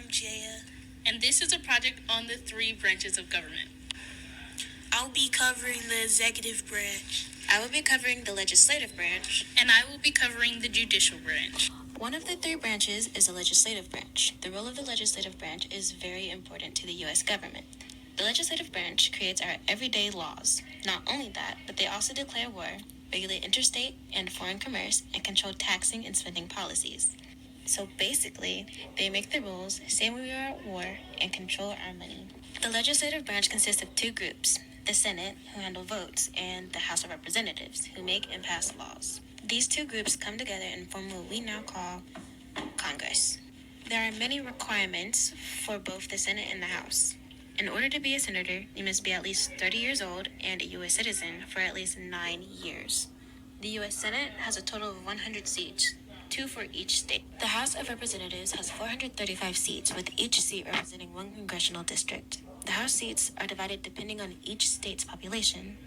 I'm Jaya. And this is a project on the three branches of government. I'll be covering the executive branch. I will be covering the legislative branch. And I will be covering the judicial branch. One of the three branches is the legislative branch. The role of the legislative branch is very important to the U.S. government. The legislative branch creates our everyday laws. Not only that, but they also declare war, regulate interstate and foreign commerce, and control taxing and spending policies. So basically, they make the rules, say when we are at war, and control our money. The legislative branch consists of two groups: the Senate, who handle votes, and the House of Representatives, who make and pass laws. These two groups come together and form what we now call Congress. There are many requirements for both the Senate and the House. In order to be a senator, you must be at least 30 years old and a U.S. citizen for at least 9 years. The U.S. Senate has a total of 100 seats, 2 for each state. The House of Representatives has 435 seats, with each seat representing one congressional district. The House seats are divided depending on each state's population.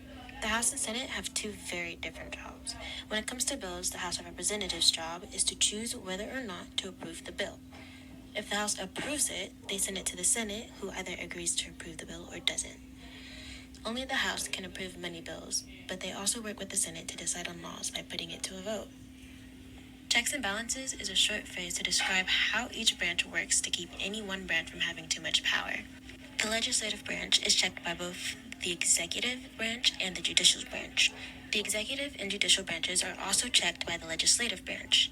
The House and Senate have two very different jobs. When it comes to bills, the House of Representatives' job is to choose whether or not to approve the bill. If the House approves it, they send it to the Senate, who either agrees to approve the bill or doesn't. Only the House can approve many bills, but they also work with the Senate to decide on laws by putting it to a vote. Checks and balances is a short phrase to describe how each branch works to keep any one branch from having too much power. The legislative branch is checked by both the executive branch and the judicial branch. The executive and judicial branches are also checked by the legislative branch.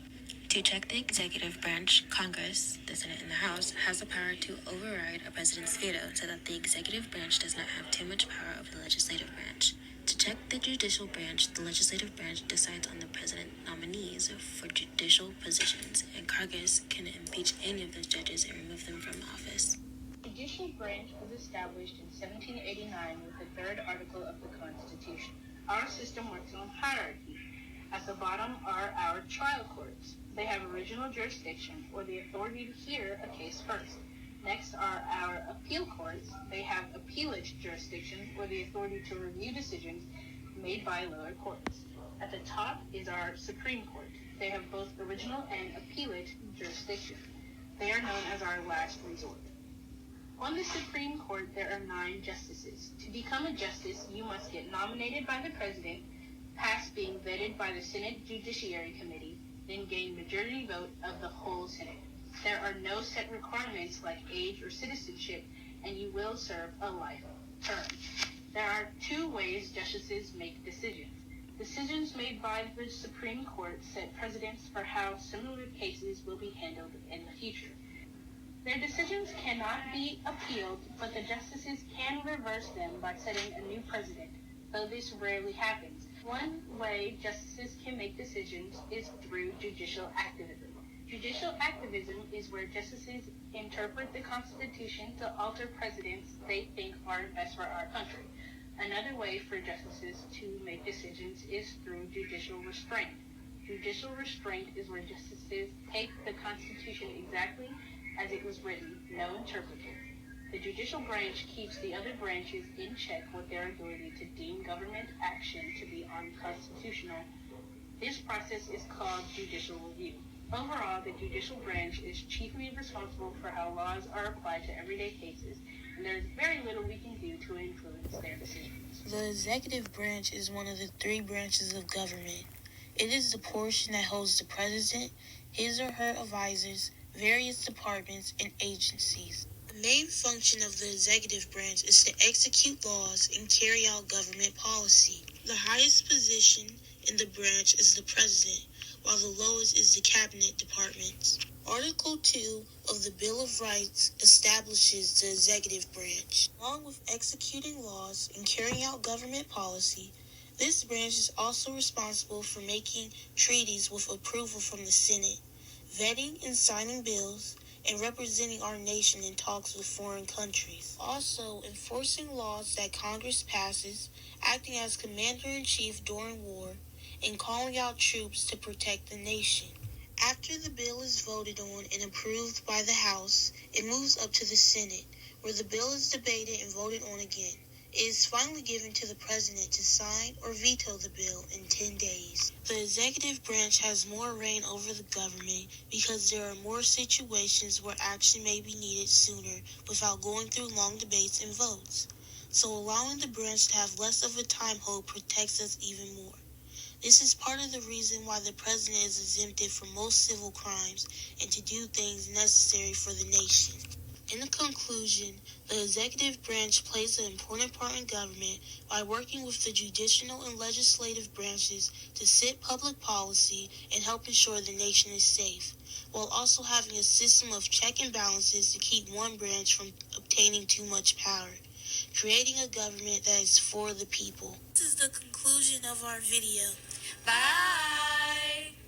To check the executive branch, Congress, the Senate and the House, has the power to override a president's veto so that the executive branch does not have too much power over the legislative branch. To check the judicial branch, the legislative branch decides on the president nominees for judicial positions, and Congress can impeach any of those judges and remove them from office. The judicial branch was established in 1789 with the third article of the Constitution. Our system works on hierarchy. At the bottom are our trial courts. They have original jurisdiction, or the authority to hear a case first. Next are our appeal courts. They have appellate jurisdiction, or the authority to review decisions made by lower courts. At the top is our Supreme Court. They have both original and appellate jurisdiction. They are known as our last resort. On the Supreme Court, there are 9 justices. To become a justice, you must get nominated by the president, pass being vetted by the Senate Judiciary Committee, then gain majority vote of the whole Senate. There are no set requirements like age or citizenship, and you will serve a life term. There are 2 ways justices make decisions. Decisions made by the Supreme Court set precedents for how similar cases will be handled in the future. Their decisions cannot be appealed, but the justices can reverse them by setting a new precedent, though this rarely happens. One way justices can make decisions is through judicial activism. Judicial activism is where justices interpret the Constitution to alter precedents they think are best for our country. Another way for justices to make decisions is through judicial restraint. Judicial restraint is where justices take the Constitution exactly as it was written, no interpretation. The judicial branch keeps the other branches in check with their ability to deem government action to be unconstitutional. This process is called judicial review. Overall, the judicial branch is chiefly responsible for how laws are applied to everyday cases, and there is very little we can do to influence their decisions. The executive branch is one of the 3 branches of government. It is the portion that holds the president, his or her advisors, various departments, and agencies. The main function of the executive branch is to execute laws and carry out government policy. The highest position in the branch is the president, while the lowest is the cabinet departments. Article 2 of the Bill of Rights establishes the executive branch. Along with executing laws and carrying out government policy, this branch is also responsible for making treaties with approval from the Senate, vetting and signing bills, and representing our nation in talks with foreign countries. Also, enforcing laws that Congress passes, acting as commander-in-chief during war, and calling out troops to protect the nation. After the bill is voted on and approved by the House, it moves up to the Senate, where the bill is debated and voted on again. It is finally given to the president to sign or veto the bill in 10 days. The executive branch has more reign over the government because there are more situations where action may be needed sooner without going through long debates and votes. So allowing the branch to have less of a time hold protects us even more. This is part of the reason why the president is exempted from most civil crimes and to do things necessary for the nation. In conclusion, the executive branch plays an important part in government by working with the judicial and legislative branches to set public policy and help ensure the nation is safe, while also having a system of check and balances to keep one branch from obtaining too much power, creating a government that is for the people. This is the conclusion of our video. Bye!